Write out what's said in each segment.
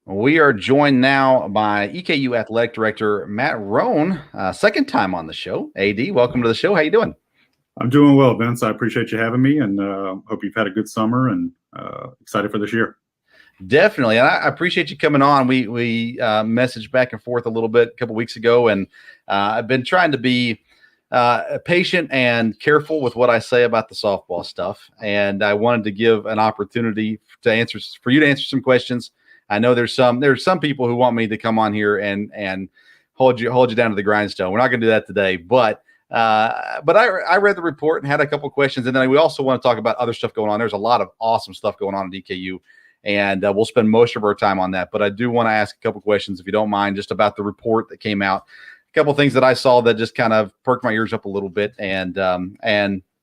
We are joined now by EKU Athletic Director Matt Roan, second time on the show. AD, welcome to the show. How you doing? I'm doing well, Vince. I appreciate you having me, and hope you've had a good summer and excited for this year. Definitely, and I appreciate you coming on. We messaged back and forth a little bit a couple weeks ago, and I've been trying to be patient and careful with what I say about the softball stuff. And I wanted to give an opportunity for you to answer some questions. I know there's some people who want me to come on here and hold you down to the grindstone. We're not going to do that today, but I read the report and had a couple of questions, and then we also want to talk about other stuff going on. There's a lot of awesome stuff going on at EKU, and we'll spend most of our time on that. But I do want to ask a couple of questions, if you don't mind, just about the report that came out. A couple of things that I saw that just kind of perked my ears up a little bit, and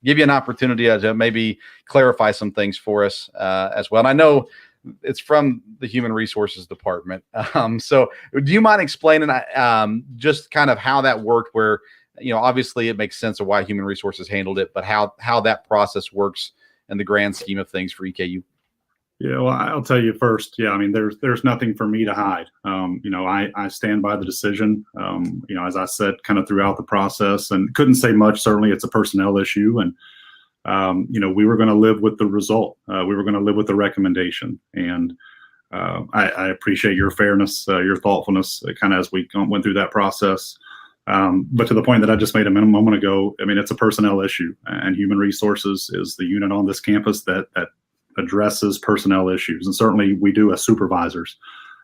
give you an opportunity to maybe clarify some things for us as well. And I know it's from the Human Resources Department. So do you mind explaining just kind of how that worked, where, obviously it makes sense of why Human Resources handled it, but how that process works in the grand scheme of things for EKU? Yeah, well, I'll tell you first. Yeah, I mean, there's nothing for me to hide. I stand by the decision. As I said, kind of throughout the process, and couldn't say much. Certainly, it's a personnel issue, and we were going to live with the result. We were going to live with the recommendation, and I appreciate your fairness, your thoughtfulness, kind of as we went through that process. But to the point that I just made a moment ago, I mean, it's a personnel issue, and Human Resources is the unit on this campus that addresses personnel issues, and certainly we do as supervisors.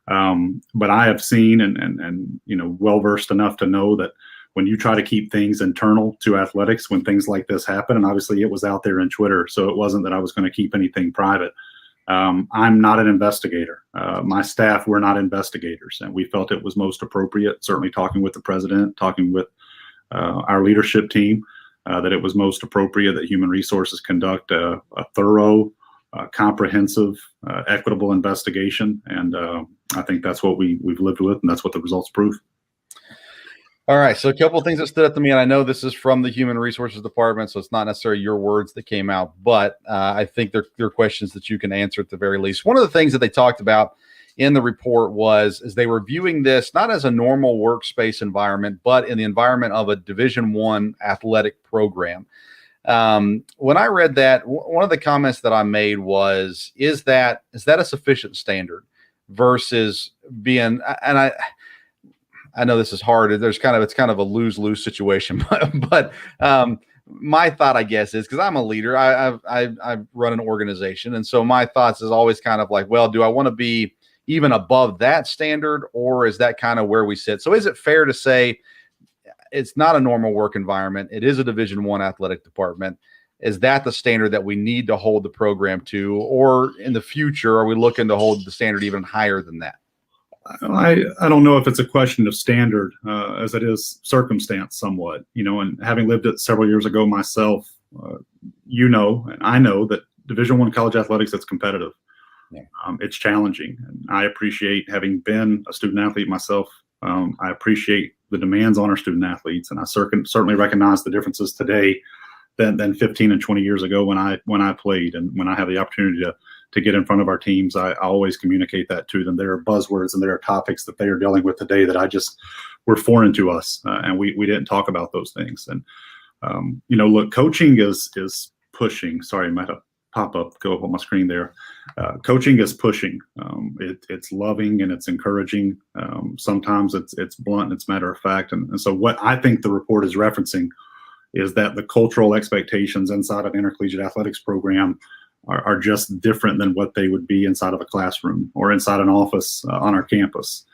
But I have seen and well versed enough to know that when you try to keep things internal to athletics, when things like this happen, and obviously it was out there in Twitter, so it wasn't that I was going to keep anything private. I'm not an investigator. My staff were not investigators, and we felt it was most appropriate, certainly talking with the president, talking with our leadership team, that it was most appropriate that Human Resources conduct a thorough, comprehensive, equitable investigation. And I think that's what we've lived with, and that's what the results prove. All right. So a couple of things that stood out to me, and I know this is from the Human Resources Department, so it's not necessarily your words that came out, but I think they're questions that you can answer at the very least. One of the things that they talked about in the report is they were viewing this not as a normal workspace environment, but in the environment of a Division I athletic program. When I read that, one of the comments that I made was, is that a sufficient standard versus being, and I know this is hard. It's kind of a lose-lose situation, but my thought, I guess, is, because I'm a leader, I run an organization. And so my thoughts is always kind of like, well, do I want to be even above that standard, or is that kind of where we sit? So is it fair to say it's not a normal work environment? It is a Division I athletic department. Is that the standard that we need to hold the program to, or in the future, are we looking to hold the standard even higher than that? I don't know if it's a question of standard as it is circumstance somewhat, and having lived it several years ago myself, and I know that Division I college athletics, it's competitive. Yeah. It's challenging. And I appreciate, having been a student athlete myself, I appreciate the demands on our student athletes, and I certainly recognize the differences today than 15 and 20 years ago when I played. And when I have the opportunity to get in front of our teams, I always communicate that to them. There are buzzwords and there are topics that they are dealing with today that were foreign to us, and we didn't talk about those things. And look, coaching is pushing. Sorry, I might have go up on my screen there. Coaching is pushing. It's loving and it's encouraging. Sometimes it's blunt and it's matter of fact. And so what I think the report is referencing is that the cultural expectations inside of an intercollegiate athletics program are just different than what they would be inside of a classroom or inside an office on our campus,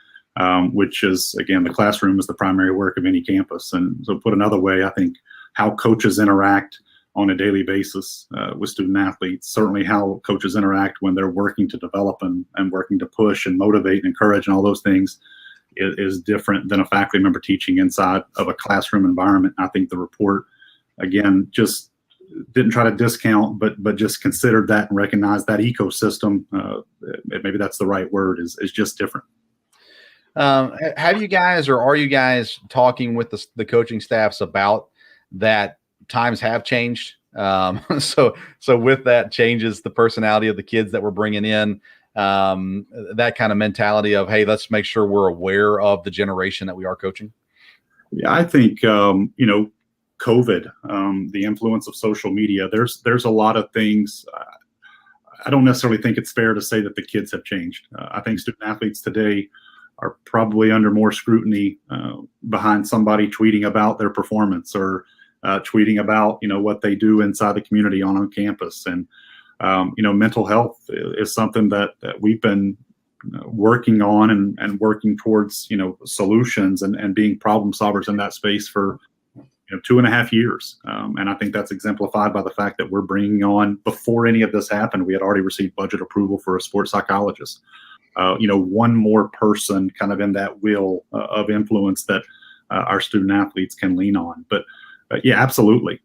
which is, again, the classroom is the primary work of any campus. And so, put another way, I think how coaches interact on a daily basis with student athletes, certainly how coaches interact when they're working to develop and working to push and motivate and encourage and all those things, is different than a faculty member teaching inside of a classroom environment. I think the report, again, just didn't try to discount, but just considered that and recognized that ecosystem. Maybe that's the right word, is just different. Have you guys, or are you guys talking with the coaching staffs about that? Times have changed. So with that changes the personality of the kids that we're bringing in. that kind of mentality of, hey, let's make sure we're aware of the generation that we are coaching? Yeah, I think, COVID, the influence of social media, there's a lot of things. I don't necessarily think it's fair to say that the kids have changed. I think student athletes today are probably under more scrutiny behind somebody tweeting about their performance or tweeting about, what they do inside the community on campus. And, mental health is something that we've been working on and working towards, solutions and being problem solvers in that space for 2.5 years. And I think that's exemplified by the fact that we're bringing on, before any of this happened, we had already received budget approval for a sports psychologist. One more person kind of in that wheel of influence that our student athletes can lean on. But yeah, absolutely.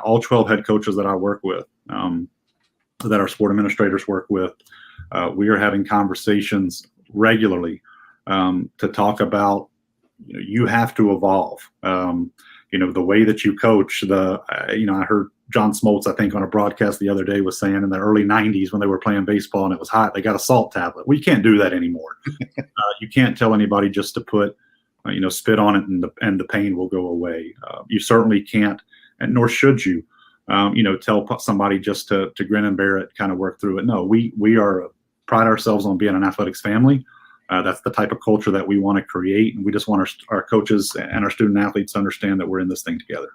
All 12 head coaches that I work with, that our sport administrators work with, we are having conversations regularly to talk about, you have to evolve. The way that you coach, I heard John Smoltz, I think on a broadcast the other day, was saying in the early 90s when they were playing baseball and it was hot, they got a salt tablet. We can't do that anymore. You can't tell anybody just to put, spit on it and the pain will go away. You certainly can't, and nor should you, tell somebody just to grin and bear it, kind of work through it. No, we pride ourselves on being an athletics family. That's the type of culture that we want to create. And we just want our coaches and our student athletes to understand that we're in this thing together.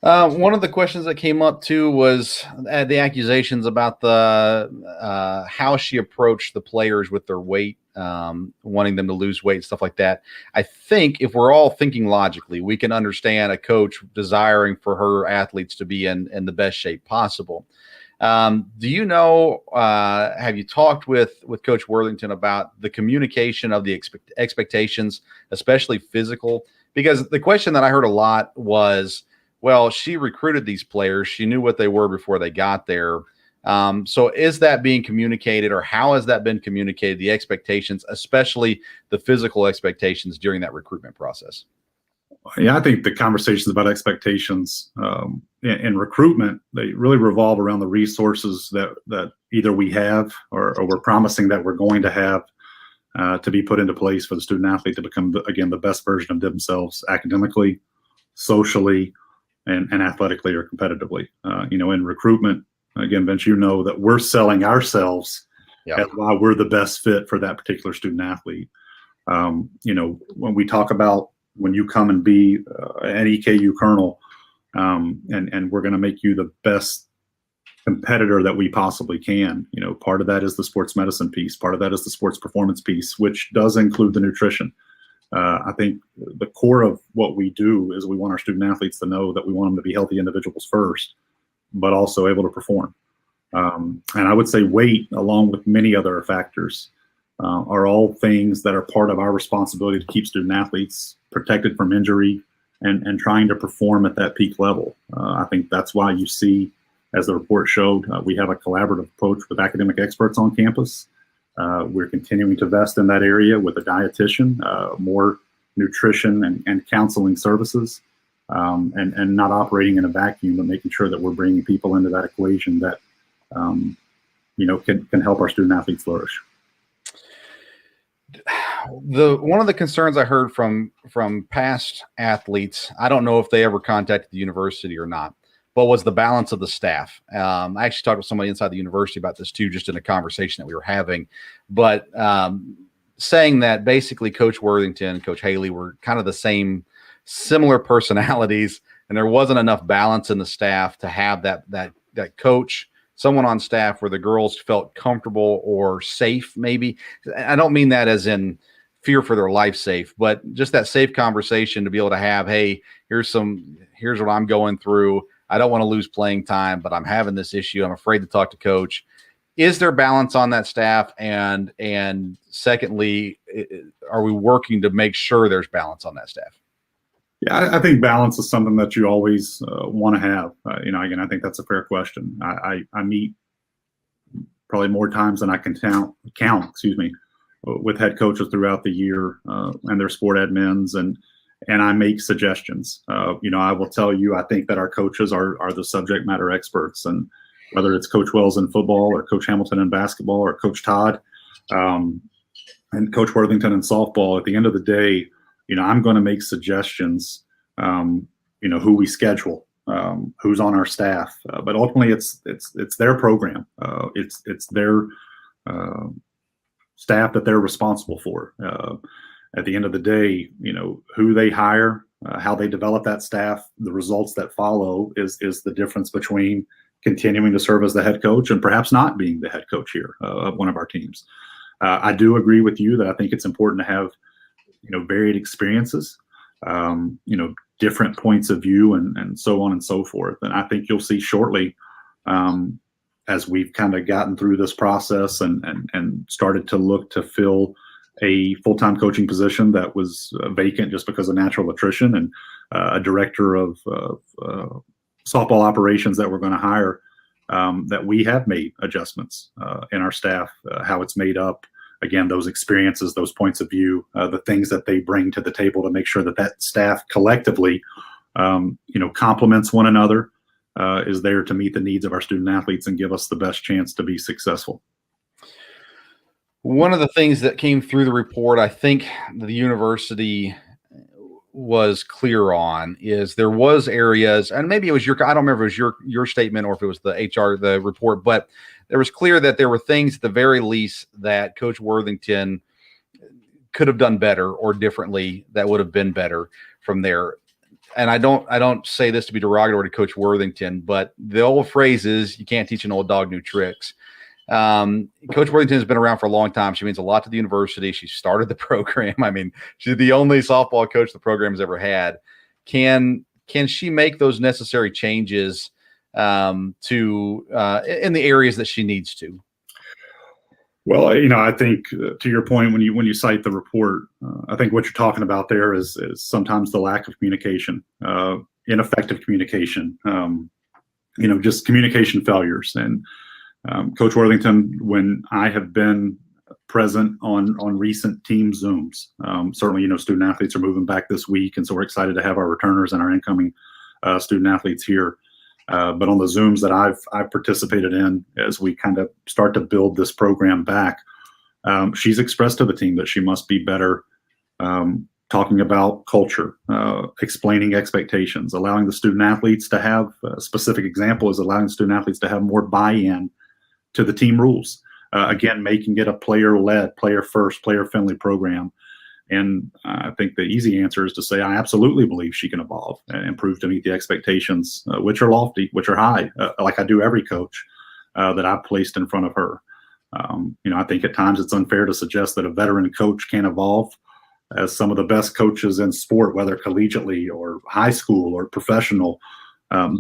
One of the questions that came up too was the accusations about the how she approached the players with their weight, wanting them to lose weight, stuff like that. I think if we're all thinking logically, we can understand a coach desiring for her athletes to be in the best shape possible. Do you know, have you talked with Coach Worthington about the communication of the expectations, especially physical? Because the question that I heard a lot was, well, she recruited these players. She knew what they were before they got there. So is that being communicated, or how has that been communicated, the expectations, especially the physical expectations during that recruitment process? Yeah, I think the conversations about expectations in recruitment, they really revolve around the resources that either we have or we're promising that we're going to have to be put into place for the student athlete to become, again, the best version of themselves academically, socially, and athletically or competitively. In recruitment, again, Vince, that we're selling ourselves as why we're the best fit for that particular student athlete. When we talk about when you come and be an EKU colonel, and we're going to make you the best competitor that we possibly can. Part of that is the sports medicine piece. Part of that is the sports performance piece, which does include the nutrition. I think the core of what we do is we want our student athletes to know that we want them to be healthy individuals first, but also able to perform. And I would say weight, along with many other factors, are all things that are part of our responsibility to keep student athletes protected from injury and trying to perform at that peak level. I think that's why you see, as the report showed, we have a collaborative approach with academic experts on campus. We're continuing to invest in that area with a dietitian, more nutrition and counseling services, and not operating in a vacuum, but making sure that we're bringing people into that equation that can help our student athletes flourish. One of the concerns I heard from past athletes, I don't know if they ever contacted the university or not, but was the balance of the staff. I actually talked with somebody inside the university about this too, just in a conversation that we were having, but saying that basically Coach Worthington and Coach Haley were kind of the same, similar personalities, and there wasn't enough balance in the staff to have that coach, someone on staff where the girls felt comfortable or safe. Maybe, I don't mean that as in fear for their life safe, but just that safe conversation to be able to have, hey, here's what I'm going through. I don't want to lose playing time, but I'm having this issue. I'm afraid to talk to coach. Is there balance on that staff? And secondly, are we working to make sure there's balance on that staff? Yeah, I think balance is something that you always want to have. Again, I think that's a fair question. I meet probably more times than I can count, with head coaches throughout the year and their sport admins, and I make suggestions. I will tell you, I think that our coaches are the subject matter experts, and whether it's Coach Wells in football or Coach Hamilton in basketball or Coach Todd and Coach Worthington in softball. At the end of the day, I'm going to make suggestions, who we schedule, who's on our staff, but ultimately it's their program. It's their staff that they're responsible for. At the end of the day, who they hire, how they develop that staff, the results that follow is the difference between continuing to serve as the head coach and perhaps not being the head coach here of one of our teams. I do agree with you that I think it's important to have, varied experiences, different points of view and so on and so forth. And I think you'll see shortly, as we've kind of gotten through this process and started to look to fill a full-time coaching position that was vacant just because of natural attrition, and a director of softball operations that we're going to hire, that we have made adjustments in our staff, how it's made up. Again, those experiences, those points of view, the things that they bring to the table to make sure that staff collectively, complements one another, is there to meet the needs of our student athletes and give us the best chance to be successful. One of the things that came through the report, I think the university was clear on, is there was areas, and maybe it was I don't remember if it was your statement or if it was the report, but there was clear that there were things at the very least that Coach Worthington could have done better or differently that would have been better from there. And I don't say this to be derogatory to Coach Worthington, but the old phrase is, you can't teach an old dog new tricks. Coach Worthington has been around for a long time. She means a lot to the university. She started the program. I mean, she's the only softball coach the program has ever had. Can she make those necessary changes in the areas that she needs to? Well, I think to your point, when you cite the report, I think what you're talking about there is sometimes the lack of communication, ineffective communication, just communication failures. And Coach Worthington, when I have been present on recent team Zooms, certainly, student athletes are moving back this week. And so we're excited to have our returners and our incoming student athletes here. But on the Zooms that I've participated in as we kind of start to build this program back, she's expressed to the team that she must be better talking about culture, explaining expectations, allowing the student athletes to have a specific example is allowing student athletes to have more buy-in to the team rules. Again, making it a player-led, player-first, player-friendly program. And I think the easy answer is to say, I absolutely believe she can evolve and improve to meet the expectations, which are lofty, which are high, like I do every coach that I've placed in front of her. I think at times it's unfair to suggest that a veteran coach can't evolve, as some of the best coaches in sport, whether collegiately or high school or professional,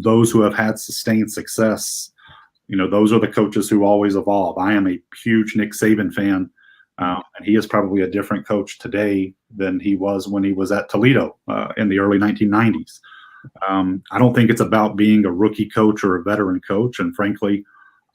those who have had sustained success, those are the coaches who always evolve. I am a huge Nick Saban fan. And he is probably a different coach today than he was when he was at Toledo in the early 1990s. I don't think it's about being a rookie coach or a veteran coach. And frankly,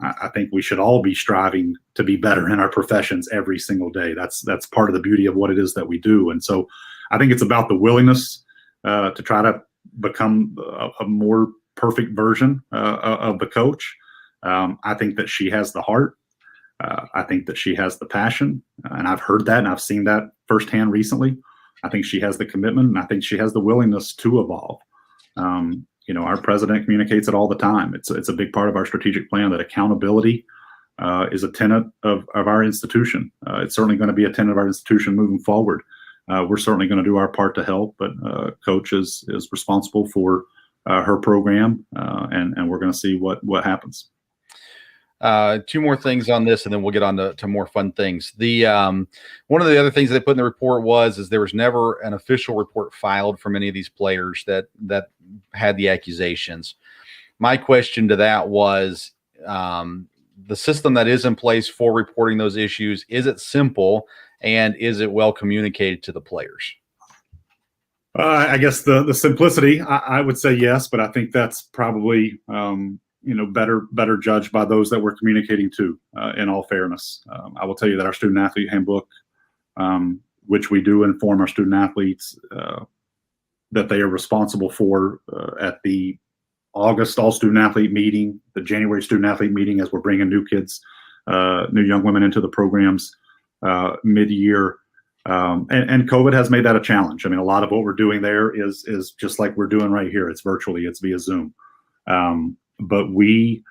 I think we should all be striving to be better in our professions every single day. That's part of the beauty of what it is that we do. And so I think it's about the willingness to try to become a more perfect version of the coach. I think that she has the heart. I think that she has the passion, and I've heard that and I've seen that firsthand recently. I think she has the commitment, and I think she has the willingness to evolve. Our president communicates it all the time. It's a big part of our strategic plan that accountability is a tenet of our institution. It's certainly going to be a tenet of our institution moving forward. We're certainly going to do our part to help, but Coach is responsible for her program, and we're going to see what happens. Two more things on this, and then we'll get on to more fun things. One of the other things they put in the report is there was never an official report filed from any of these players that had the accusations. My question to that was, the system that is in place for reporting those issues, is it simple, and is it well communicated to the players? I guess the simplicity, I would say yes, but I think that's probably better judged by those that we're communicating to, in all fairness. I will tell you that our student athlete handbook, which we do inform our student athletes that they are responsible for at the August all-student athlete meeting, the January student athlete meeting as we're bringing new kids, new young women into the programs mid-year. And COVID has made that a challenge. I mean, a lot of what we're doing there is just like we're doing right here. It's virtually, it's via Zoom. But we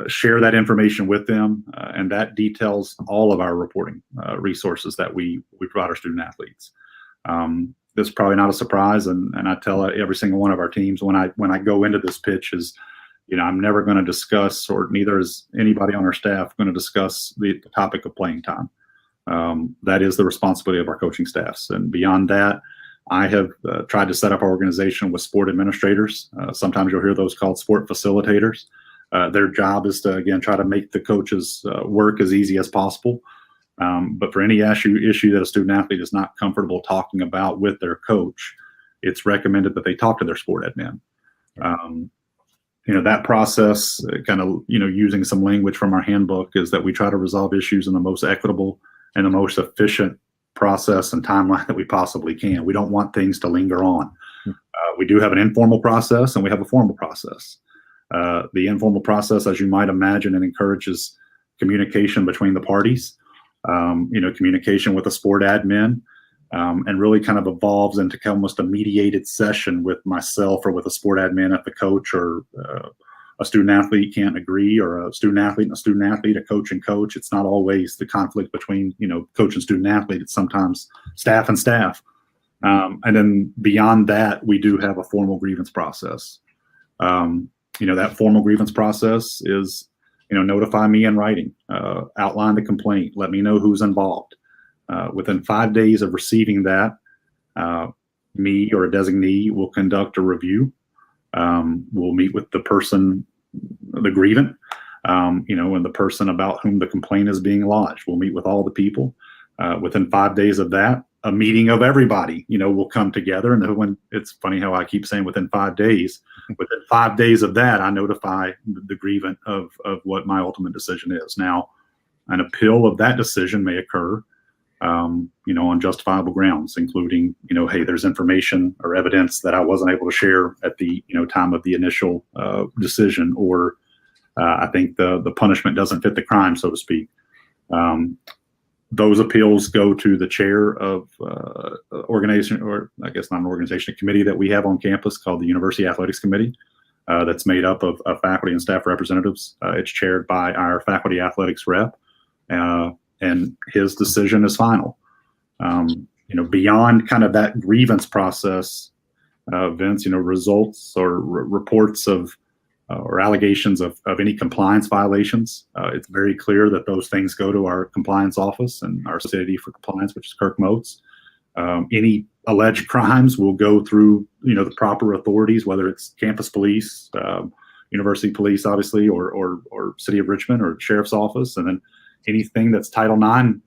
share that information with them, and that details all of our reporting resources that we provide our student athletes. This is probably not a surprise, and I tell every single one of our teams when I go into this pitch is, I'm never going to discuss, or neither is anybody on our staff going to discuss the topic of playing time. That is the responsibility of our coaching staffs, and beyond that, I have tried to set up our organization with sport administrators. Sometimes you'll hear those called sport facilitators. Their job is to, again, try to make the coaches work as easy as possible. But for any issue that a student athlete is not comfortable talking about with their coach, it's recommended that they talk to their sport admin. That process, kind of, using some language from our handbook, is that we try to resolve issues in the most equitable and the most efficient process and timeline that we possibly can. We don't want things to linger on. We do have an informal process and we have a formal process. The informal process, as you might imagine, it encourages communication between the parties, communication with the sport admin, and really kind of evolves into almost a mediated session with myself or with a sport admin if the coach or a student athlete can't agree, or a student athlete and a student athlete, a coach and coach. It's not always the conflict between, coach and student athlete. It's sometimes staff and staff. And then beyond that, we do have a formal grievance process. That formal grievance process is, notify me in writing, outline the complaint, let me know who's involved. Within 5 days of receiving that, me or a designee will conduct a review. We'll meet with the person, the grievant, and the person about whom the complaint is being lodged. We'll meet with all the people. Within 5 days of that, a meeting of everybody, will come together. And when it's funny how I keep saying within 5 days, within 5 days of that, I notify the grievant of what my ultimate decision is. Now, an appeal of that decision may occur, on justifiable grounds, including, hey, there's information or evidence that I wasn't able to share at the, time of the initial decision, or I think the punishment doesn't fit the crime, so to speak. Those appeals go to the chair of organization, or I guess not an organization, a committee that we have on campus called the University Athletics Committee. That's made up of faculty and staff representatives. It's chaired by our faculty athletics rep, and his decision is final. Beyond kind of that grievance process, Vince, results or reports of or allegations of any compliance violations, it's very clear that those things go to our compliance office and our Society for Compliance, which is Kirk Moats. Any alleged crimes will go through, the proper authorities, whether it's campus police, university police, obviously, or City of Richmond or Sheriff's Office. And then anything that's Title IX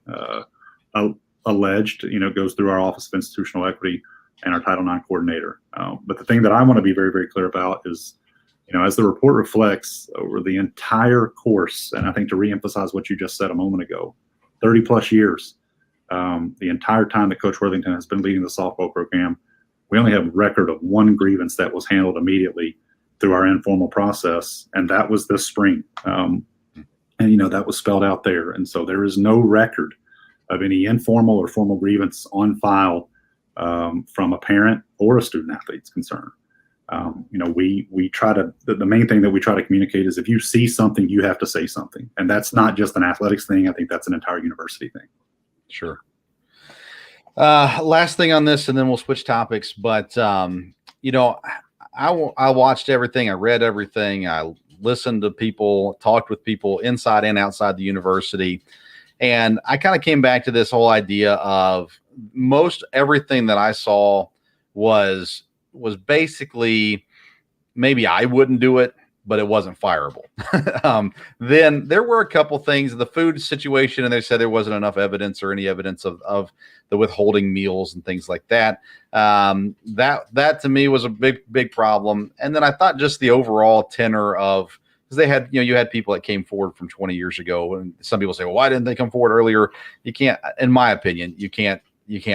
alleged, goes through our Office of Institutional Equity and our Title IX coordinator. But the thing that I want to be very, very clear about is, as the report reflects, over the entire course, and I think to reemphasize what you just said a moment ago, 30 plus years, the entire time that Coach Worthington has been leading the softball program, we only have a record of one grievance that was handled immediately through our informal process, and that was this spring. And, that was spelled out there. And so there is no record of any informal or formal grievance on file from a parent or a student athlete's concern. We try to, the main thing that we try to communicate is if you see something, you have to say something. And that's not just an athletics thing. I think that's an entire university thing. Sure. Last thing on this, and then we'll switch topics. But, I watched everything. I read everything. I listened to people, talked with people inside and outside the university. And I kind of came back to this whole idea of most everything that I saw was basically, maybe I wouldn't do it, but it wasn't fireable. Then there were a couple things, the food situation, and they said there wasn't enough evidence or any evidence of the withholding meals and things like that. That to me was a big problem. And then I thought just the overall tenor of, because they had, you had people that came forward from 20 years ago, and some people say, well, why didn't they come forward earlier? You can't, in my opinion, you can't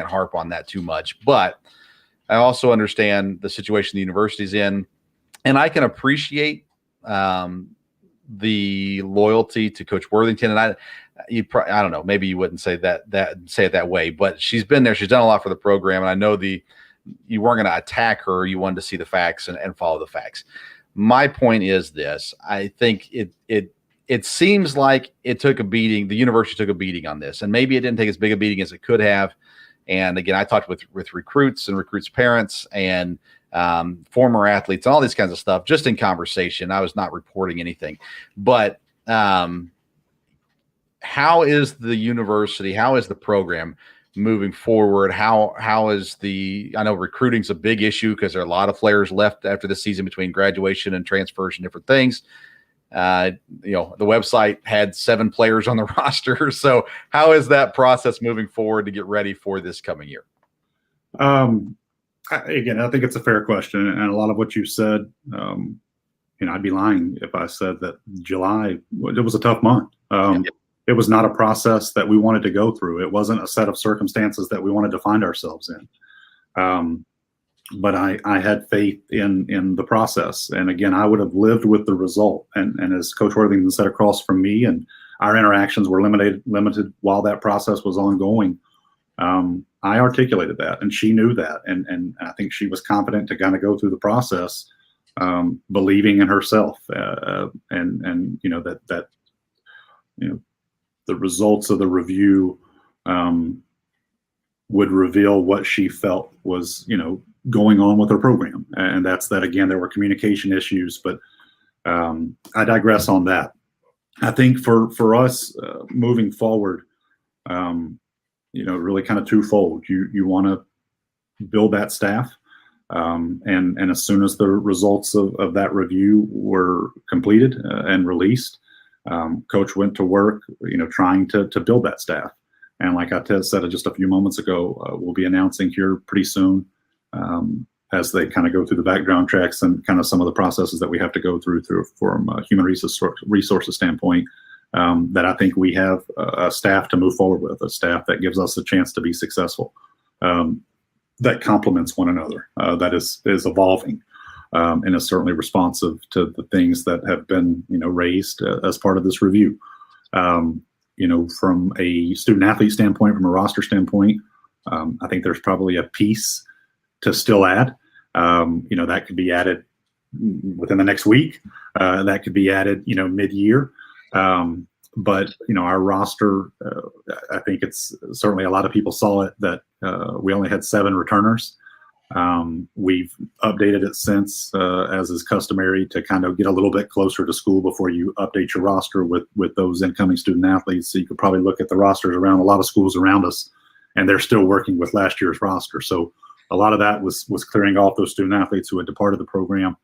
harp on that too much. But I also understand the situation the university's in. and I can appreciate the loyalty to Coach Worthington. And I don't know, maybe you wouldn't say say it that way, but she's been there. She's done a lot for the program. And I know you weren't going to attack her. You wanted to see the facts and follow the facts. My point is this. I think it seems like it took a beating. The university took a beating on this, and maybe it didn't take as big a beating as it could have. And again, I talked with recruits and recruits' parents and former athletes and all these kinds of stuff, just in conversation. I was not reporting anything, but how is the university, how is the program moving forward? How is I know recruiting's a big issue because there are a lot of players left after the season between graduation and transfers and different things. The website had 7 players on the roster. So how is that process moving forward to get ready for this coming year? Again, I think it's a fair question, and a lot of what you said, I'd be lying if I said that July, it was a tough month. It was not a process that we wanted to go through. It wasn't a set of circumstances that we wanted to find ourselves in. But I had faith in the process. And again, I would have lived with the result. And as Coach Worthington said across from me, and our interactions were limited while that process was ongoing. I articulated that, and she knew that. And I think she was confident to kind of go through the process, believing in herself. And the results of the review would reveal what she felt was, going on with her program. And that's that, again, there were communication issues, but I digress on that. I think for us moving forward, really kind of twofold. You want to build that staff. And as soon as the results of that review were completed and released, Coach went to work, trying to build that staff. And like I said just a few moments ago, we'll be announcing here pretty soon, as they kind of go through the background checks and kind of some of the processes that we have to go through from a human resources standpoint, that I think we have a staff to move forward with, a staff that gives us a chance to be successful, that complements one another, that is evolving, and is certainly responsive to the things that have been, raised as part of this review. From a student athlete standpoint, from a roster standpoint, I think there's probably a piece to still add. That could be added within the next week. That could be added, mid-year. But our roster, I think it's certainly a lot of people saw it that we only had 7 returners. We've updated it since, as is customary, to kind of get a little bit closer to school before you update your roster with those incoming student athletes. So you could probably look at the rosters around a lot of schools around us, and they're still working with last year's roster. So a lot of that was clearing off those student athletes who had departed the program.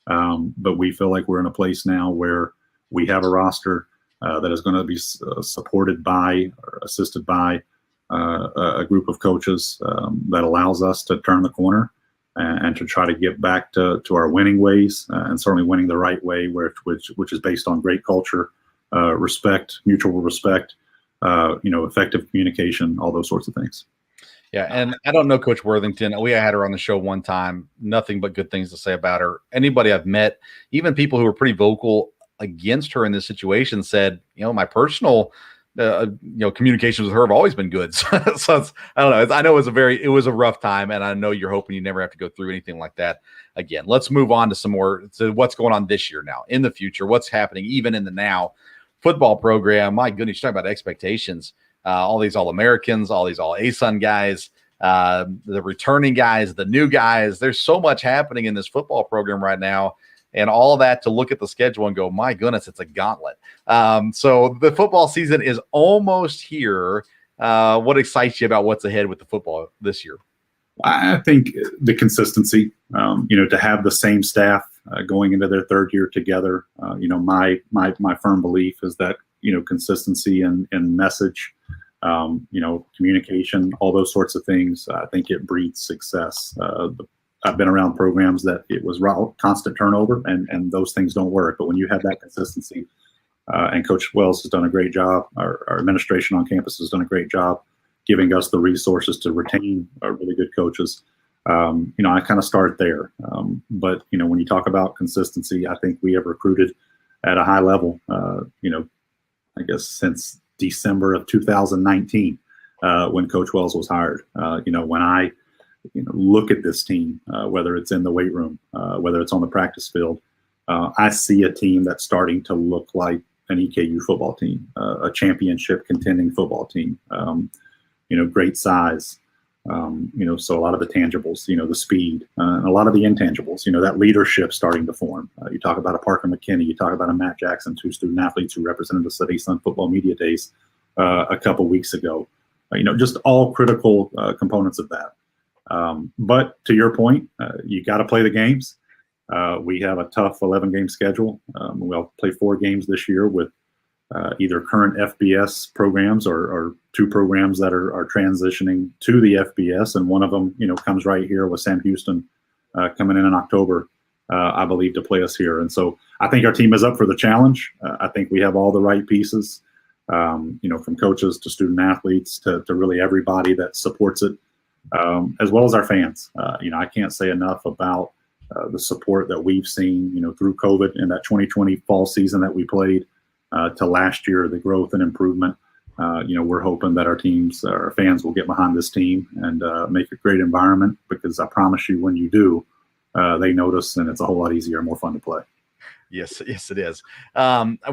But we feel like we're in a place now where we have a roster that is going to be supported by or assisted by a group of coaches that allows us to turn the corner and to try to get back to our winning ways, and certainly winning the right way, which is based on great culture, respect, mutual respect, effective communication, all those sorts of things. Yeah, and I don't know Coach Worthington. We had her on the show one time. Nothing but good things to say about her. Anybody I've met, even people who were pretty vocal against her in this situation, said, my personal, communications with her have always been good. So I don't know. I know it was a rough time, and I know you're hoping you never have to go through anything like that again. Let's move on to what's going on this year now, in the future, what's happening even in the now. Football program, my goodness, you're talking about expectations. All these All-Americans, all these All-ASUN guys, the returning guys, the new guys. There's so much happening in this football program right now, and all that to look at the schedule and go, my goodness, it's a gauntlet. So the football season is almost here. What excites you about what's ahead with the football this year? I think the consistency, to have the same staff going into their 3rd year together. My firm belief is that, consistency and message, communication, all those sorts of things. I think it breeds success. I've been around programs that it was constant turnover, and those things don't work. But when you have that consistency, and Coach Wells has done a great job, our administration on campus has done a great job giving us the resources to retain our really good coaches. I kind of start there. But when you talk about consistency, I think we have recruited at a high level, I guess since December of 2019, when Coach Wells was hired. When I look at this team, whether it's in the weight room, whether it's on the practice field, I see a team that's starting to look like an EKU football team, a championship contending football team. Great size. So a lot of the tangibles, the speed, and a lot of the intangibles, that leadership starting to form. You talk about a Parker McKinney, you talk about a Matt Jackson, 2 student athletes who represented us at East Sun Football Media Days a couple weeks ago. Just all critical components of that. But to your point, you got to play the games. We have a tough 11-game schedule. We'll play 4 games this year with either current FBS programs or 2 programs that are transitioning to the FBS, and one of them, comes right here with Sam Houston coming in October, I believe, to play us here. And so I think our team is up for the challenge. I think we have all the right pieces, from coaches to student athletes to really everybody that supports it, as well as our fans. I can't say enough about the support that we've seen, through COVID in that 2020 fall season that we played. To last year, the growth and improvement. We're hoping that our fans will get behind this team and make a great environment, because I promise you, when you do, they notice, and it's a whole lot easier and more fun to play. Yes, it is.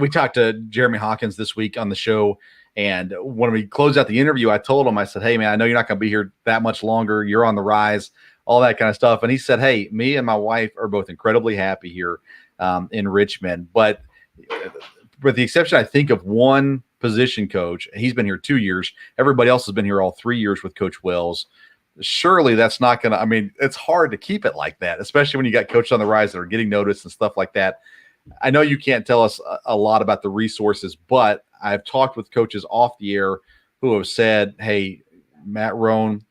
We talked to Jeremy Hawkins this week on the show, and when we closed out the interview, I told him, I said, "Hey, man, I know you're not going to be here that much longer. You're on the rise, all that kind of stuff." And he said, "Hey, me and my wife are both incredibly happy here in Richmond, but with the exception, I think, of one position coach, he's been here 2 years. Everybody else has been here all 3 years with Coach Wells. Surely that's not going to, it's hard to keep it like that, especially when you got coaches on the rise that are getting noticed and stuff like that." I know you can't tell us a lot about the resources, but I've talked with coaches off the air who have said, "Hey, Matt Roan,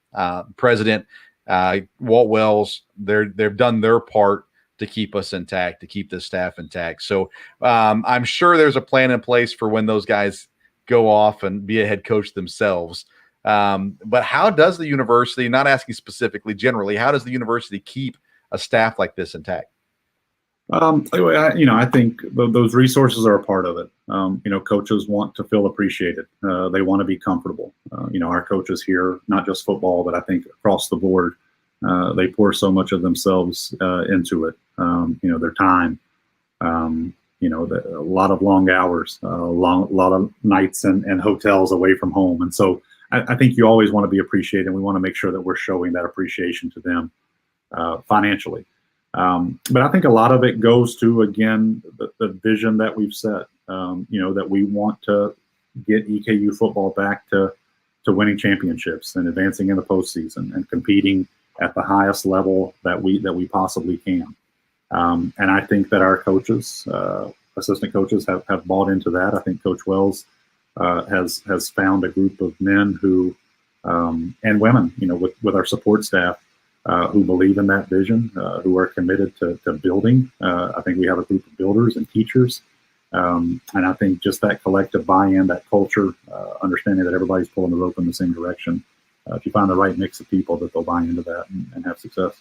president, Walt Wells, they've done their part to keep us intact, to keep the staff intact." So I'm sure there's a plan in place for when those guys go off and be a head coach themselves. But how does the university, not asking specifically, generally, how does the university keep a staff like this intact? I think those resources are a part of it. Coaches want to feel appreciated. They want to be comfortable. Our coaches here, not just football, but I think across the board, they pour so much of themselves into it. Their time, a lot of long hours, a lot of nights and hotels away from home. And so I think you always want to be appreciated, and we want to make sure that we're showing that appreciation to them financially. But I think a lot of it goes to, again, the vision that we've set, that we want to get EKU football back to winning championships and advancing in the postseason and competing at the highest level that we possibly can. And I think that our coaches, assistant coaches, have bought into that. I think Coach Wells has found a group of men who and women, with our support staff, who believe in that vision, who are committed to building. I think we have a group of builders and teachers. And I think just that collective buy-in, that culture, understanding that everybody's pulling the rope in the same direction. If you find the right mix of people, that they'll buy into that and have success.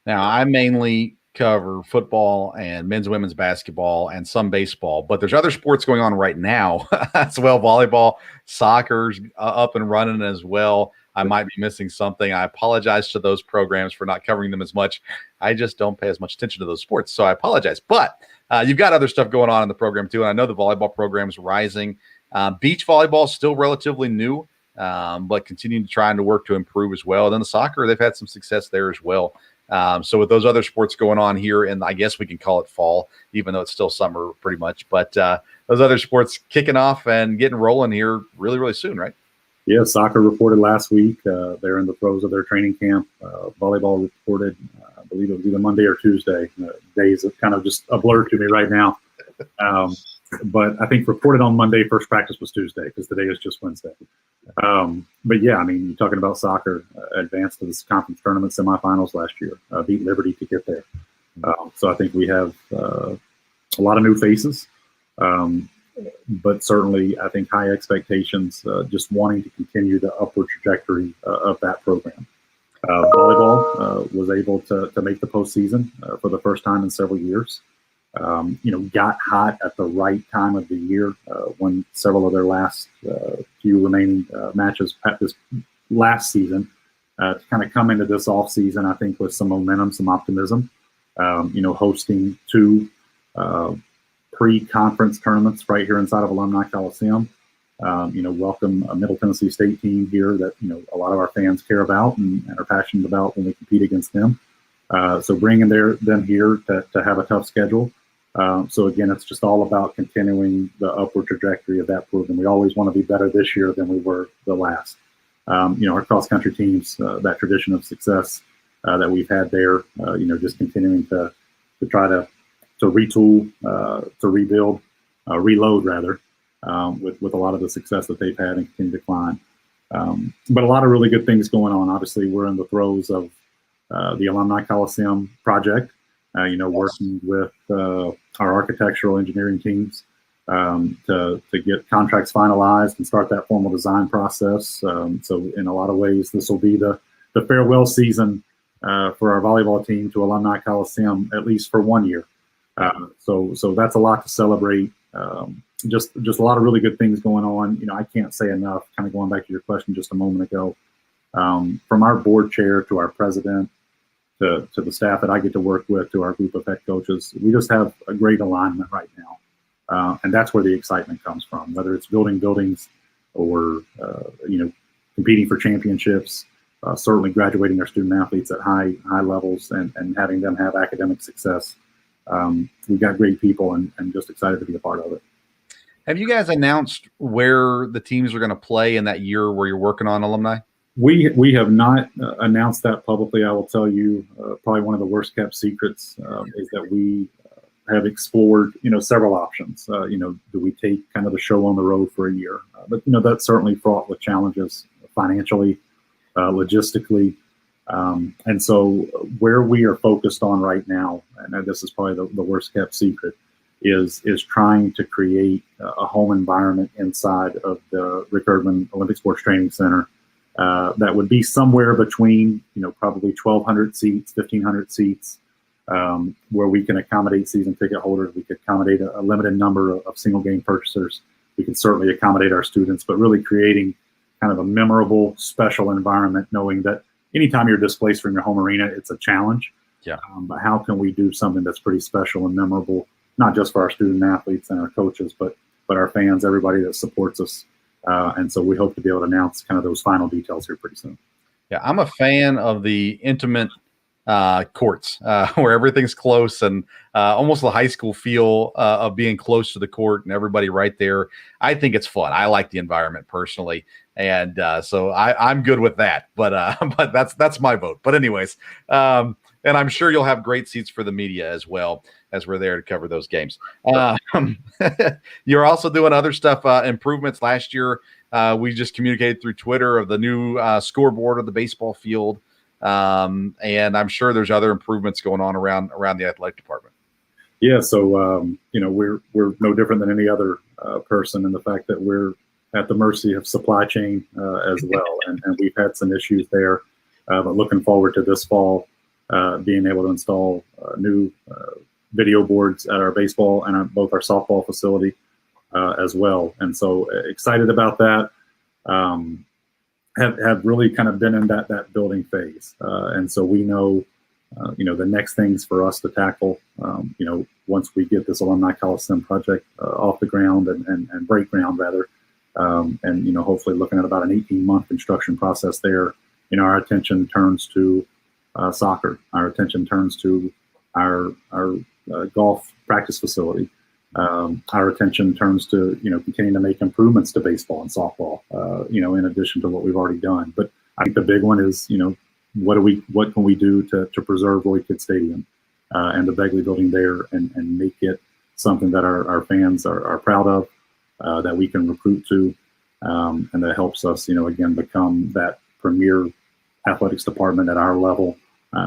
Now, I mainly cover football and men's and women's basketball and some baseball, but there's other sports going on right now as well. Volleyball, soccer's up and running as well. I might be missing something. I apologize to those programs for not covering them as much. I just don't pay as much attention to those sports, so I apologize. But you've got other stuff going on in the program too, and I know the volleyball program's rising. Beach volleyball is still relatively new, but continuing to trying to work to improve as well. And then the soccer, they've had some success there as well. So with those other sports going on here, and I guess we can call it fall, even though it's still summer pretty much. But those other sports kicking off and getting rolling here really, really soon, right? Yeah, soccer reported last week. They're in the throes of their training camp. Volleyball reported, I believe it was either Monday or Tuesday. Days are kind of just a blur to me right now. But I think reported on Monday, first practice was Tuesday because today is just Wednesday. But yeah, you're talking about soccer, advanced to this conference tournament semifinals last year, beat Liberty to get there. So I think we have a lot of new faces. But certainly, I think high expectations, just wanting to continue the upward trajectory of that program. Volleyball, was able to make the postseason for the first time in several years. Got hot at the right time of the year when several of their last few remaining matches at this last season to kind of come into this off season, I think, with some momentum, some optimism. Hosting two pre-conference tournaments right here inside of Alumni Coliseum. Welcome a Middle Tennessee State team here that, a lot of our fans care about and are passionate about when we compete against them. So bringing them here to have a tough schedule. So again, it's just all about continuing the upward trajectory of that program. We always want to be better this year than we were the last. Our cross-country teams, that tradition of success that we've had there, just continuing to try to retool, to rebuild, reload rather, with a lot of the success that they've had and continue to climb. But a lot of really good things going on. Obviously, we're in the throes of the Alumni Coliseum project, working with our architectural engineering teams to get contracts finalized and start that formal design process. So in a lot of ways, this will be the farewell season for our volleyball team to Alumni Coliseum, at least for 1 year. So that's a lot to celebrate. Just a lot of really good things going on. I can't say enough, kind of going back to your question just a moment ago, from our board chair to our president, to the staff that I get to work with, to our group of head coaches, we just have a great alignment right now. And that's where the excitement comes from, whether it's building buildings or, competing for championships, certainly graduating our student athletes at high levels and having them have academic success. We've got great people and just excited to be a part of it. Have you guys announced where the teams are going to play in that year where you're working on alumni? We have not announced that publicly. I will tell you, probably one of the worst kept secrets is that we have explored, several options. Do we take kind of the show on the road for a year? But that's certainly fraught with challenges financially, logistically. And so where we are focused on right now, and this is probably the worst kept secret, is trying to create a home environment inside of the Rick Erdman Olympic Sports Training Center that would be somewhere between, probably 1,200 seats, 1,500 seats, where we can accommodate season ticket holders. We could accommodate a limited number of single game purchasers. We can certainly accommodate our students, but really creating kind of a memorable, special environment, knowing that anytime you're displaced from your home arena, it's a challenge. Yeah. But how can we do something that's pretty special and memorable, not just for our student athletes and our coaches, but our fans, everybody that supports us. And so we hope to be able to announce kind of those final details here pretty soon. Yeah, I'm a fan of the intimate courts where everything's close and almost the high school feel of being close to the court and everybody right there. I think it's fun. I like the environment personally. And so I'm good with that. But that's my vote. But anyways, and I'm sure you'll have great seats for the media as well, as we're there to cover those games. You're also doing other stuff, improvements. Last year, we just communicated through Twitter of the new scoreboard of the baseball field. And I'm sure there's other improvements going on around the athletic department. Yeah. So, we're no different than any other person in the fact that we're at the mercy of supply chain as well. And we've had some issues there, but looking forward to this fall, being able to install new video boards at our baseball and both our softball facility as well. And so excited about that. Have really kind of been in that building phase. And so we know, the next things for us to tackle, once we get this Alumni Coliseum project off the ground and break ground rather, and hopefully looking at about an 18-month construction process there, our attention turns to soccer. Our attention turns to our golf practice facility. Our attention turns to continuing to make improvements to baseball and softball. In addition to what we've already done. But I think the big one is what can we do to preserve Roy Kidd Stadium and the Begley building there and make it something that our fans are proud of, that we can recruit to, and that helps us again become that premier athletics department at our level.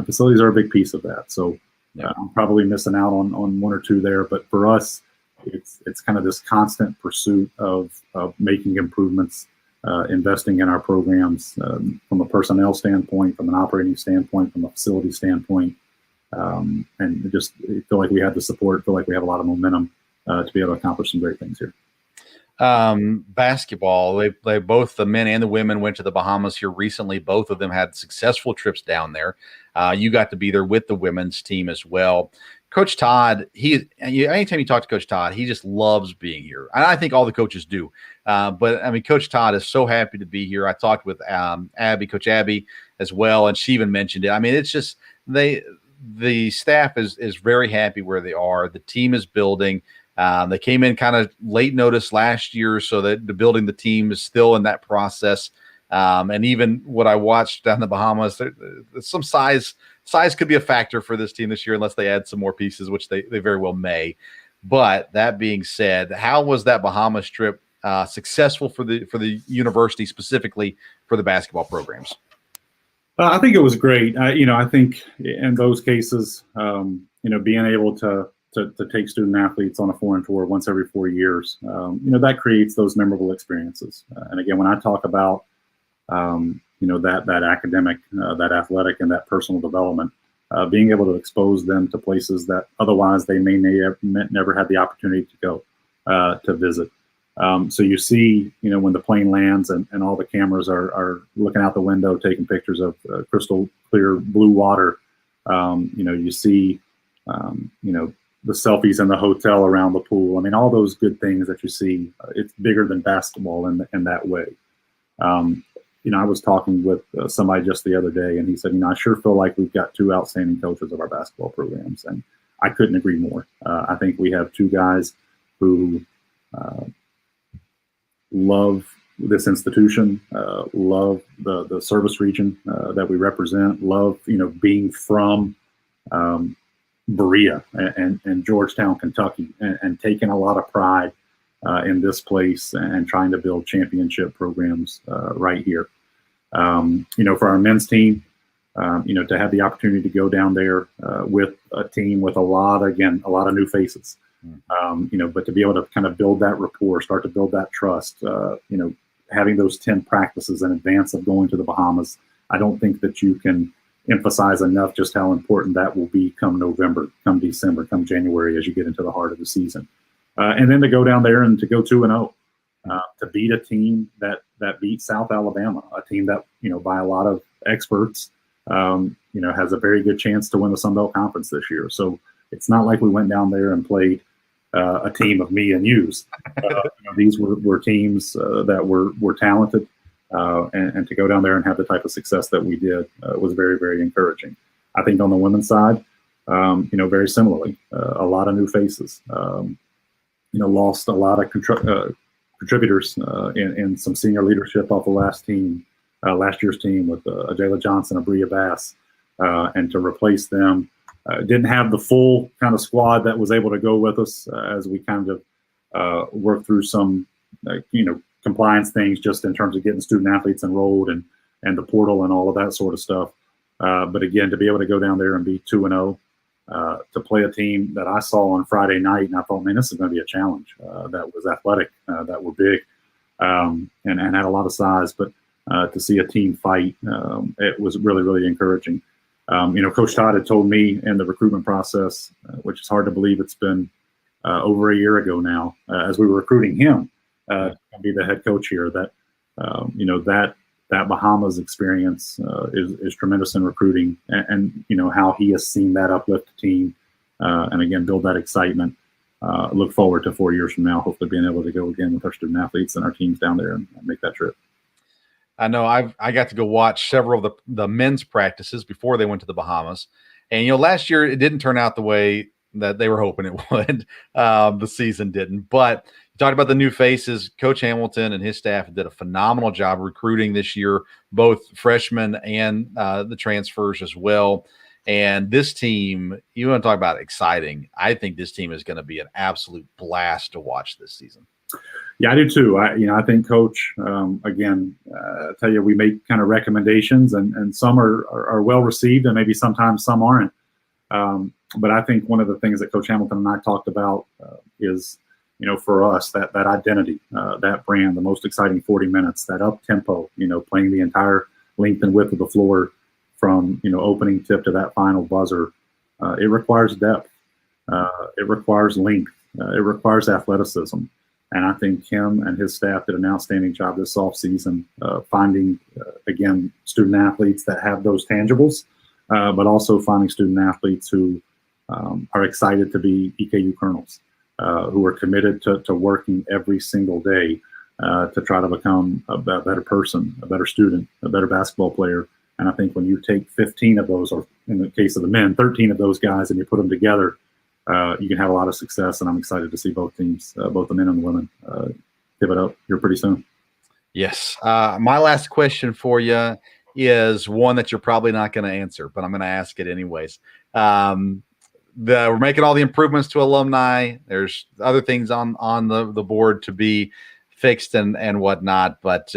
Facilities are a big piece of that. So I'm probably missing out on one or two there, but for us, it's kind of this constant pursuit of making improvements investing in our programs from a personnel standpoint, from an operating standpoint, from a facility standpoint. And just feel like we have the support, feel like we have a lot of momentum to be able to accomplish some great things here. Basketball, they both, the men and the women, went to the Bahamas here recently. Both of them had successful trips down there. You got to be there with the women's team as well. Coach Todd, anytime you talk to Coach Todd, he just loves being here. I think all the coaches do. But I mean, Coach Todd is so happy to be here. I talked with Coach Abby as well, and she even mentioned it. I mean, it's just the staff is very happy where they are. The team is building. They came in kind of late notice last year, so that the building the team is still in that process. And even what I watched down in the Bahamas, some size could be a factor for this team this year unless they add some more pieces, which they very well may. But that being said, how was that Bahamas trip successful for the university, specifically for the basketball programs? I think it was great. I think in those cases, being able to take student athletes on a foreign tour once every 4 years, that creates those memorable experiences. And again, when I talk about, that academic, that athletic, and that personal development, being able to expose them to places that otherwise they may never had the opportunity to go to visit. So you see, when the plane lands and all the cameras are looking out the window, taking pictures of crystal clear blue water, you see, the selfies in the hotel around the pool. I mean, all those good things that you see, it's bigger than basketball in that way. I was talking with somebody just the other day, and he said, I sure feel like we've got two outstanding coaches of our basketball programs. And I couldn't agree more. I think we have two guys who love this institution, love the service region that we represent, love, being from Berea and Georgetown, Kentucky, and taking a lot of pride in this place and trying to build championship programs right here. For our men's team, to have the opportunity to go down there with a team with a lot of new faces, but to be able to kind of build that rapport, start to build that trust, having those 10 practices in advance of going to the Bahamas, I don't think that you can emphasize enough just how important that will be come November, come December, come January as you get into the heart of the season. And then to go down there and to go 2-0, to beat a team that beat South Alabama, a team that, by a lot of experts, has a very good chance to win the Sun Belt Conference this year. So it's not like we went down there and played a team of me and yous. These were teams that were talented, and to go down there and have the type of success that we did was very, very encouraging. I think on the women's side, very similarly, a lot of new faces. Lost a lot of contributors in some senior leadership off the last year's team with Ajayla Johnson and Bria Bass, and to replace them. Didn't have the full kind of squad that was able to go with us as we kind of worked through some, compliance things just in terms of getting student athletes enrolled and the portal and all of that sort of stuff. But again, to be able to go down there and be 2-0, to play a team that I saw on Friday night, and I thought, man, this is going to be a challenge. That was athletic, that were big, and had a lot of size. But to see a team fight, it was really, really encouraging. Coach Todd had told me in the recruitment process, which is hard to believe it's been over a year ago now, as we were recruiting him to be the head coach here, that that Bahamas experience is tremendous in recruiting, and how he has seen that uplift the team, and again build that excitement. Look forward to 4 years from now, hopefully being able to go again with our student athletes and our teams down there and make that trip. I know I got to go watch several of the men's practices before they went to the Bahamas. And, last year it didn't turn out the way that they were hoping it would. The season didn't. But you talked about the new faces. Coach Hamilton and his staff did a phenomenal job recruiting this year, both freshmen and the transfers as well. And this team, you want to talk about exciting. I think this team is going to be an absolute blast to watch this season. Yeah, I do too. I think Coach, again, I tell you, we make kind of recommendations, and some are well received, and maybe sometimes some aren't. But I think one of the things that Coach Hamilton and I talked about is, for us, that identity, that brand, the most exciting 40 minutes, that up tempo, playing the entire length and width of the floor from, opening tip to that final buzzer, it requires depth. It requires length. It requires athleticism. And I think him and his staff did an outstanding job this offseason, finding, again, student athletes that have those tangibles, but also finding student athletes who are excited to be EKU colonels, who are committed to working every single day to try to become a better person, a better student, a better basketball player. And I think when you take 15 of those, or in the case of the men, 13 of those guys, and you put them together, you can have a lot of success. And I'm excited to see both teams, both the men and the women, give it up here pretty soon. Yes. My last question for you is one that you're probably not going to answer, but I'm going to ask it anyways. We're making all the improvements to alumni. There's other things on the board to be fixed and whatnot. But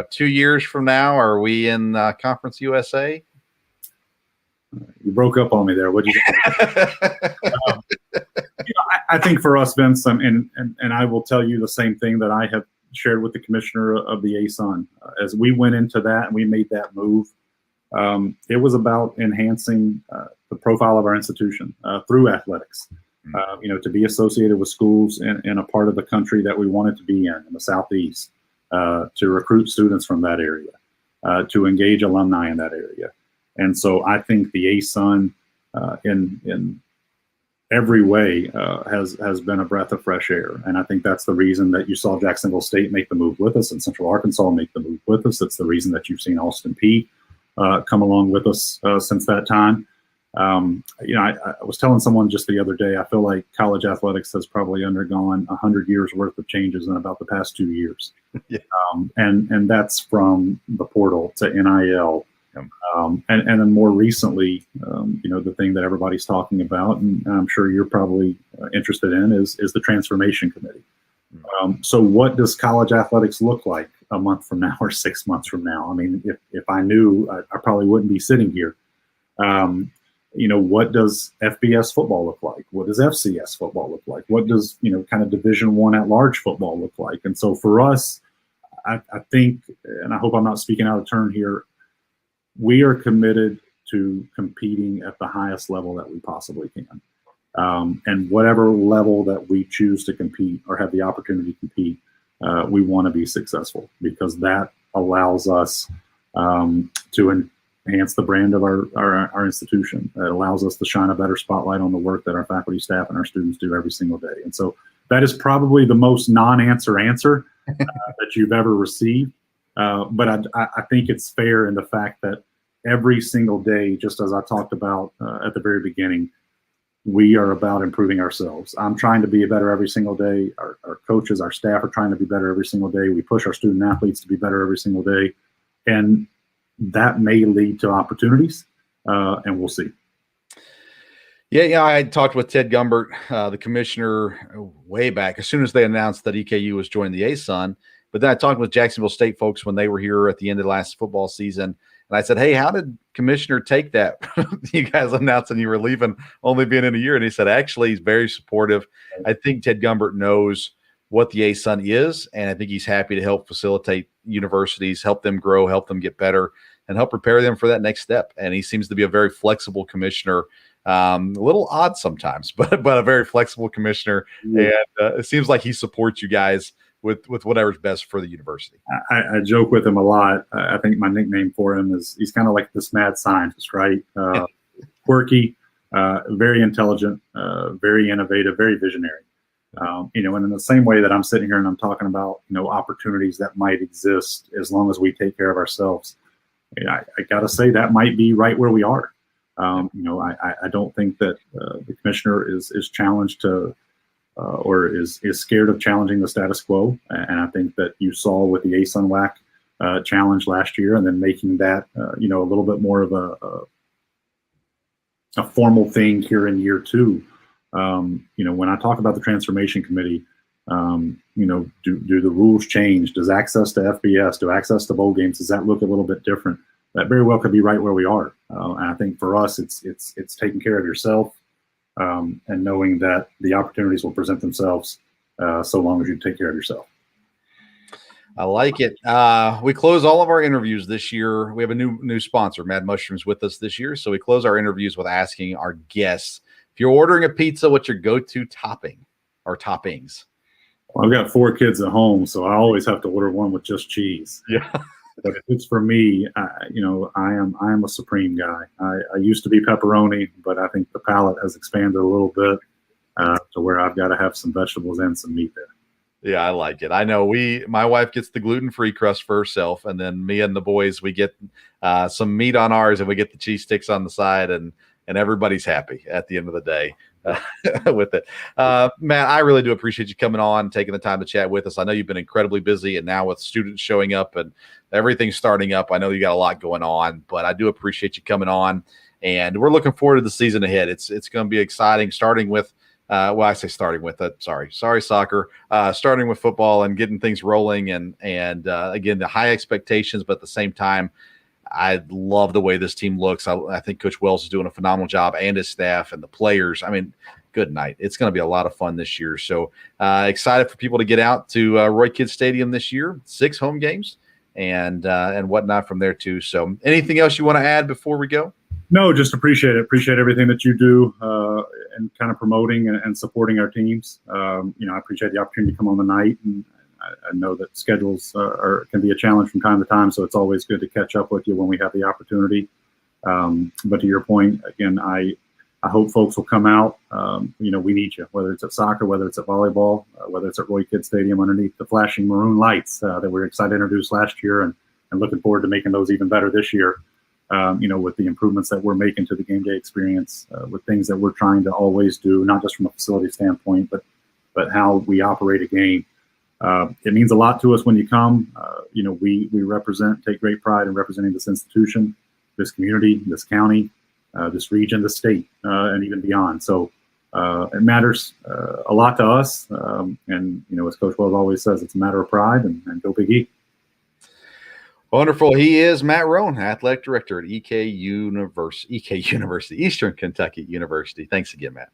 2 years from now, are we in Conference USA? You broke up on me there. What'd you think? I think for us, Vince, and I will tell you the same thing that I have shared with the commissioner of the ASUN. As we went into that and we made that move, it was about enhancing the profile of our institution through athletics. To be associated with schools in a part of the country that we wanted to be in the Southeast, to recruit students from that area, to engage alumni in that area. And so I think the ASUN in every way has been a breath of fresh air. And I think that's the reason that you saw Jacksonville State make the move with us and Central Arkansas make the move with us. It's the reason that you've seen Austin Peay come along with us since that time. I was telling someone just the other day, I feel like college athletics has probably undergone 100 years worth of changes in about the past 2 years. Yeah. And that's from the portal to NIL. And then more recently, the thing that everybody's talking about, and I'm sure you're probably interested in, is the transformation committee. So what does college athletics look like a month from now or 6 months from now? I mean, if I knew, I probably wouldn't be sitting here. What does FBS football look like? What does FCS football look like? What does, kind of Division I at large football look like? And so for us, I think, and I hope I'm not speaking out of turn here, we are committed to competing at the highest level that we possibly can. And whatever level that we choose to compete or have the opportunity to compete, we want to be successful, because that allows us to enhance the brand of our institution. It allows us to shine a better spotlight on the work that our faculty, staff, and our students do every single day. And so that is probably the most non-answer answer that you've ever received. But I think it's fair in the fact that every single day, just as I talked about at the very beginning, we are about improving ourselves. I'm trying to be better every single day. Our coaches, our staff are trying to be better every single day. We push our student athletes to be better every single day. And that may lead to opportunities, and we'll see. Yeah. I had talked with Ted Gumbert, the commissioner, way back as soon as they announced that EKU was joining the ASUN. But then I talked with Jacksonville State folks when they were here at the end of last football season. And I said, hey, how did Commissioner take that? You guys announcing you were leaving, only being in a year. And he said, actually, he's very supportive. I think Ted Gumbert knows what the ASUN is, and I think he's happy to help facilitate universities, help them grow, help them get better, and help prepare them for that next step. And he seems to be a very flexible commissioner, a little odd sometimes, but a very flexible commissioner. Yeah. And it seems like he supports you guys with whatever's best for the university. I joke with him a lot. I think my nickname for him is he's kind of like this mad scientist, right? Quirky, very intelligent, very innovative, very visionary. And in the same way that I'm sitting here and I'm talking about, opportunities that might exist as long as we take care of ourselves. I got to say that might be right where we are. I don't think that the commissioner is challenged to or is scared of challenging the status quo. And I think that you saw with the ASUN WAC challenge last year, and then making that, a little bit more of a formal thing here in year two. When I talk about the transformation committee, do the rules change? Does access to FBS, do access to bowl games, does that look a little bit different? That very well could be right where we are. And I think for us, it's taking care of yourself, and knowing that the opportunities will present themselves so long as you take care of yourself. I like it. We close all of our interviews this year. We have a new sponsor, Mad Mushrooms, with us this year. So we close our interviews with asking our guests, if you're ordering a pizza, what's your go-to topping or toppings? Well, I've got 4 kids at home, so I always have to order one with just cheese. Yeah. But if it's for me, I am a supreme guy. I used to be pepperoni, but I think the palate has expanded a little bit to where I've got to have some vegetables and some meat there. Yeah, I like it. I know my wife gets the gluten-free crust for herself, and then me and the boys, we get some meat on ours, and we get the cheese sticks on the side, and everybody's happy at the end of the day with it. Matt, I really do appreciate you coming on, taking the time to chat with us. I know you've been incredibly busy, and now with students showing up and everything starting up, I know you got a lot going on, but I do appreciate you coming on, and we're looking forward to the season ahead. It's going to be exciting, starting with soccer, starting with football and getting things rolling, and again, the high expectations, but at the same time, I love the way this team looks. I think Coach Wells is doing a phenomenal job, and his staff and the players. I mean, good night. It's going to be a lot of fun this year. So excited for people to get out to Roy Kidd Stadium this year, 6 home games and whatnot from there too. So anything else you want to add before we go? No, just appreciate it. Appreciate everything that you do and kind of promoting and supporting our teams. I appreciate the opportunity to come on the night, and I know that schedules can be a challenge from time to time, so it's always good to catch up with you when we have the opportunity. But to your point, again, I hope folks will come out. We need you, whether it's at soccer, whether it's at volleyball, whether it's at Roy Kidd Stadium underneath the flashing maroon lights that we were excited to introduce last year, and looking forward to making those even better this year. With the improvements that we're making to the game day experience, with things that we're trying to always do, not just from a facility standpoint, but how we operate a game. It means a lot to us when you come. We take great pride in representing this institution, this community, this county, this region, this state, and even beyond. So it matters a lot to us. As Coach Wells always says, it's a matter of pride, and go Big E. Wonderful. He is Matt Roan, Athletic Director at EKU University, Eastern Kentucky University. Thanks again, Matt.